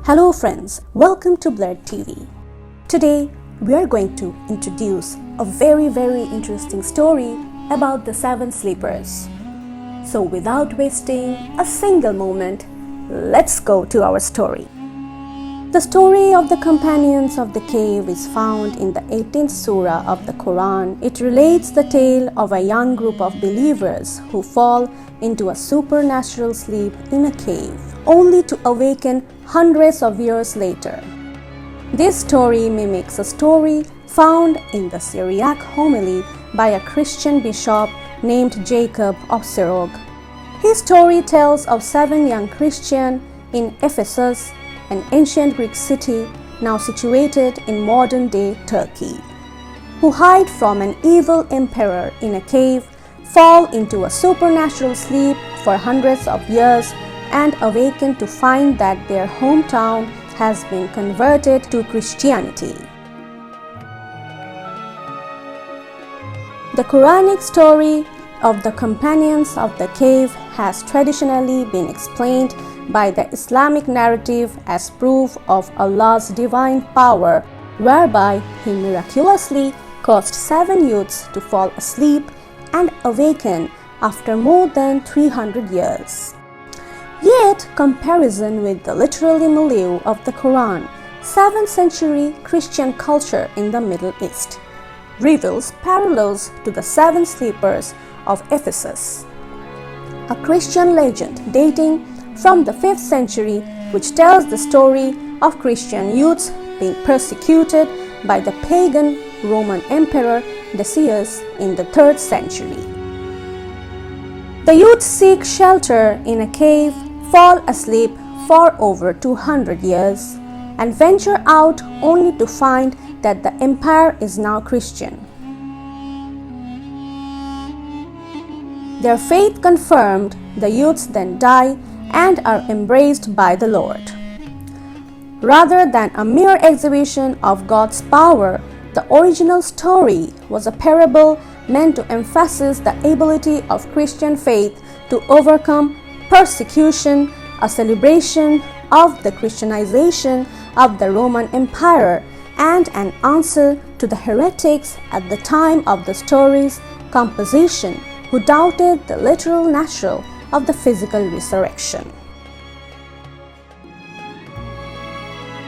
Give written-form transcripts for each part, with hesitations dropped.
Hello friends, welcome to Blurred TV. Today we are going to introduce a very interesting story about the 7 sleepers. So without wasting a single moment, let's go to our story. The story of the companions of the cave is found in the 18th surah of the Quran. It relates the tale of a young group of believers who fall into a supernatural sleep in a cave, only to awaken hundreds of years later. This story mimics a story found in the Syriac homily by a Christian bishop named Jacob of Syriac. His story tells of 7 young Christians in Ephesus, an ancient Greek city now situated in modern-day Turkey, who hide from an evil emperor in a cave, fall into a supernatural sleep for hundreds of years, and awaken to find that their hometown has been converted to Christianity. The Quranic story of the companions of the cave has traditionally been explained by the Islamic narrative as proof of Allah's divine power, whereby He miraculously caused 7 youths to fall asleep and awaken after more than 300 years. Yet, comparison with the literal milieu of the Quran, 7th century Christian culture in the Middle East, reveals parallels to the 7 sleepers of Ephesus, a Christian legend dating from the 5th century which tells the story of Christian youths being persecuted by the pagan Roman Emperor Decius in the 3rd century. The youths seek shelter in a cave, fall asleep for over 200 years, and venture out only to find that the empire is now Christian. Their faith confirmed, the youths then die and are embraced by the Lord. Rather than a mere exhibition of God's power, the original story was a parable meant to emphasize the ability of Christian faith to overcome persecution, a celebration of the Christianization of the Roman Empire, and an answer to the heretics at the time of the story's composition who doubted the literal nature of the physical resurrection.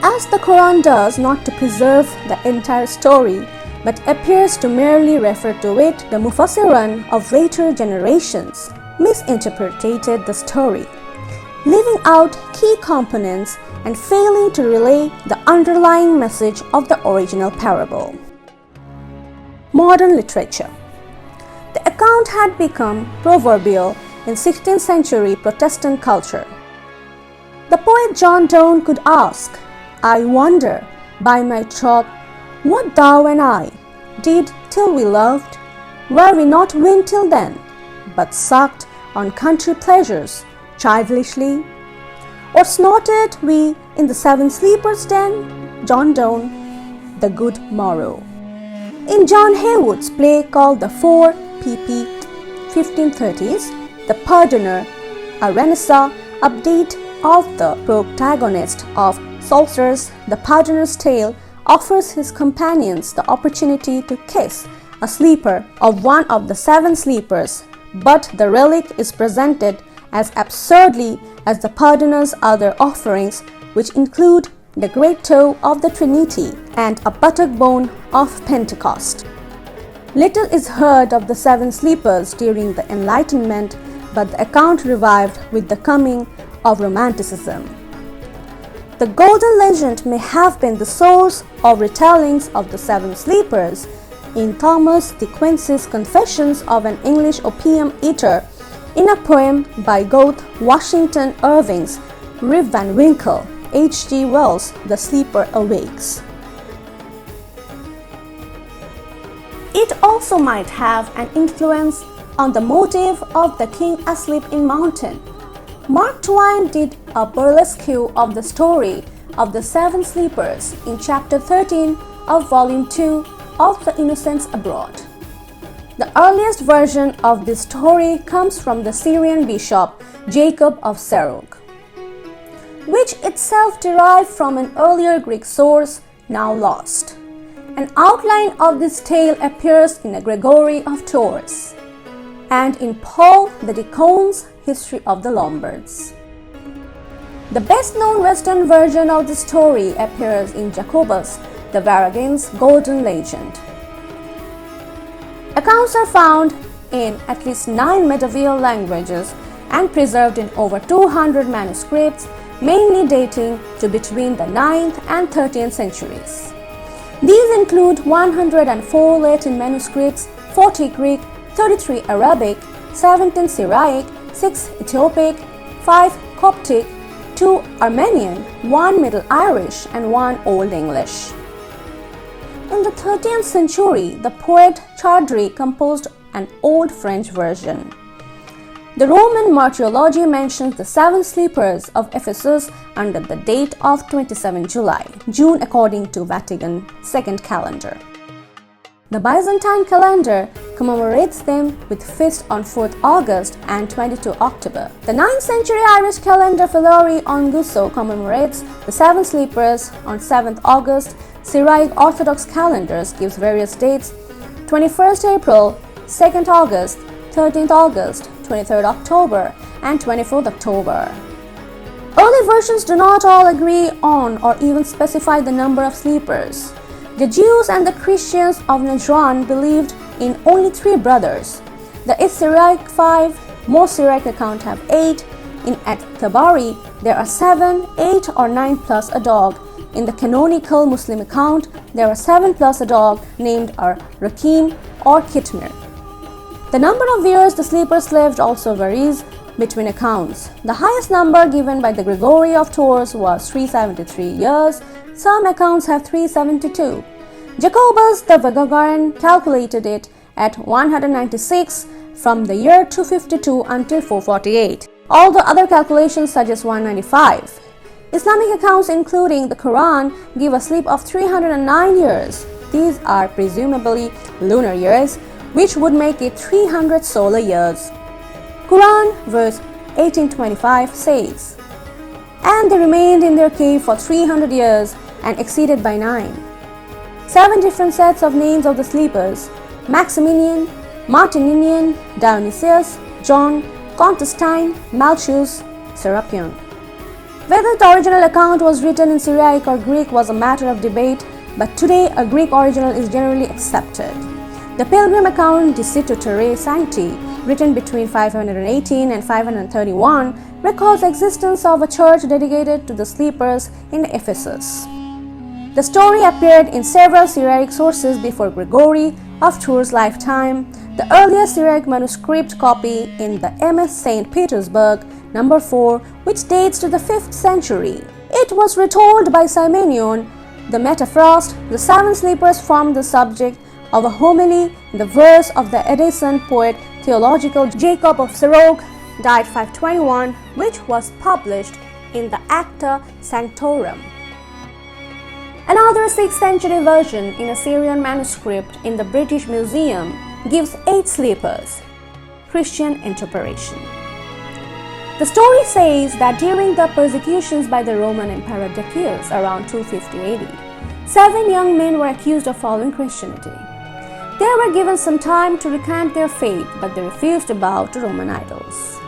As the Quran does not to preserve the entire story, but appears to merely refer to it, the Mufassirin of later generations misinterpreted the story, leaving out key components and failing to relay the underlying message of the original parable. Modern literature. The account had become proverbial in 16th century Protestant culture. The poet John Donne could ask, "I wonder, by my troth, what thou and I did till we loved, were we not win till then, but sucked on country pleasures childishly, or snorted we in the 7 sleepers' den?" John Donne, The Good Morrow. In John Haywood's play called The 4 pp. 1530s, The Pardoner, a Renaissance update of the protagonist of Chaucer's The Pardoner's Tale, offers his companions the opportunity to kiss a sleeper of one of the 7 sleepers, but the relic is presented as absurdly as the Pardoner's other offerings, which include the great toe of the Trinity and a buttock bone of Pentecost. Little is heard of the 7 sleepers during the Enlightenment, but the account revived with the coming of Romanticism. The Golden Legend may have been the source of retellings of the 7 sleepers in Thomas de Quincey's Confessions of an English Opium Eater, in a poem by Goethe, Washington Irving's Rip Van Winkle, H.G. Wells' The Sleeper Awakes. It also might have an influence on the motive of the king asleep in mountain. Mark Twain did a burlesque of the story of the 7 sleepers in chapter 13 of volume 2 of The Innocents Abroad. The earliest version of this story comes from the Syrian bishop Jacob of Syriac. which itself derived from an earlier Greek source now lost. An outline of this tale appears in a Gregory of Tours and in Paul the Deacon's History of the Lombards. The best-known Western version of the story appears in Jacobus the Varagin's Golden Legend. Accounts are found in at least 9 medieval languages and preserved in over 200 manuscripts, mainly dating to between the 9th and 13th centuries. These include 104 Latin manuscripts, 40 Greek, 33 Arabic, 17 Syriac, 6 Ethiopic, 5 Coptic, 2 Armenian, 1 Middle Irish, and 1 Old English. In the 13th century, the poet Chardri composed an Old French version. The Roman martyrology mentions the 7 sleepers of Ephesus under the date of 27 July, June according to Vatican II calendar. The Byzantine calendar commemorates them with feast on 4th August and 22 October. The 9th century Irish calendar Filari on Gusso commemorates the 7 sleepers on 7th August. Syriac Orthodox calendars gives various dates: 21st April, 2nd August, 13th August, 23rd October, and 24th October. Early versions do not all agree on or even specify the number of sleepers. The Jews and the Christians of Najran believed in only 3 brothers. The Syriac 5, most Syriac accounts have 8. In At-Tabari, there are 7, 8, or 9 plus a dog. In the canonical Muslim account, there are 7 plus a dog named Rakim or Kitmir. The number of years the sleepers lived also varies between accounts. The highest number given by the Gregory of Tours was 373 years. Some accounts have 372. Jacobus the Vagagan calculated it at 196 from the year 252 until 448. All the other calculations suggest 195. Islamic accounts, including the Quran, give a sleep of 309 years. These are presumably lunar years, which would make it 300 solar years. Quran verse 1825 says, "And they remained in their cave for 300 years and exceeded by 9. 7 different sets of names of the sleepers: Maximinian, Martinian, Dionysius, John, Constantine, Malchus, Serapion." Whether the original account was written in Syriac or Greek was a matter of debate, but today a Greek original is generally accepted. The Pilgrim account De Situ Terrae Sancti, written between 518 and 531, records the existence of a church dedicated to the sleepers in Ephesus. The story appeared in several Syriac sources before Gregory of Tours' lifetime. The earliest Syriac manuscript copy in the MS St. Petersburg, number 4, which dates to the 5th century. It was retold by Simonion, the Metaphrast. The 7 sleepers formed the subject of a homily in the verse of the Edessa poet theological Jacob of Sirach, died 521, which was published in the Acta Sanctorum. Another 6th century version in a Syrian manuscript in the British Museum gives 8 sleepers. Christian interpretation. The story says that during the persecutions by the Roman Emperor Decius around 250 AD, 7 young men were accused of following Christianity. They were given some time to recant their faith, but they refused to bow to Roman idols.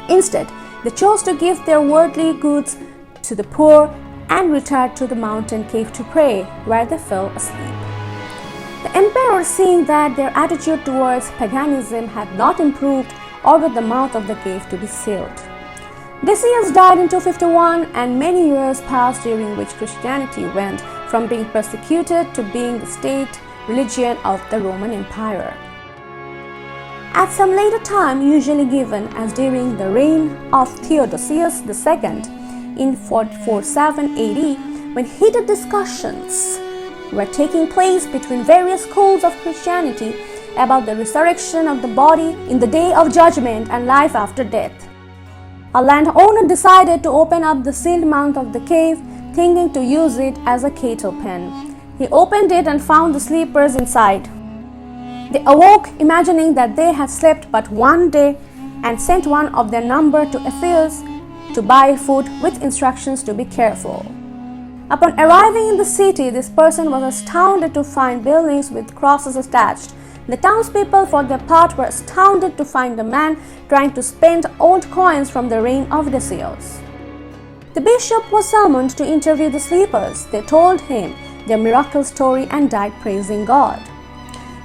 Instead, they chose to give their worldly goods to the poor and retired to the mountain cave to pray, where they fell asleep. The emperor, seeing that their attitude towards paganism had not improved, ordered the mouth of the cave to be sealed. Decius died in 251, and many years passed during which Christianity went from being persecuted to being the state religion of the Roman Empire. At some later time, usually given as during the reign of Theodosius II in 447 AD, when heated discussions were taking place between various schools of Christianity about the resurrection of the body in the day of judgment and life after death. A landowner decided to open up the sealed mouth of the cave, thinking to use it as a cattle pen. He opened it and found the sleepers inside. They awoke, imagining that they had slept but one day, and sent one of their number to Ephesus to buy food with instructions to be careful. Upon arriving in the city, this person was astounded to find buildings with crosses attached. The townspeople, for their part, were astounded to find a man trying to spend old coins from the reign of Decius. The bishop was summoned to interview the sleepers. They told him their miracle story and died praising God.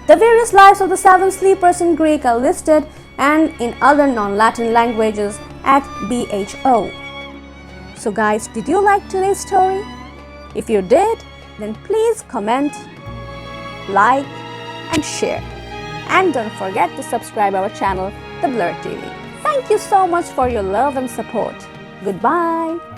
The various lives of the 7 sleepers in Greek are listed and in other non-Latin languages at BHO. So guys, did you like today's story? If you did, then please comment, like and share. And don't forget to subscribe our channel, The Blur TV. Thank you so much for your love and support. Goodbye.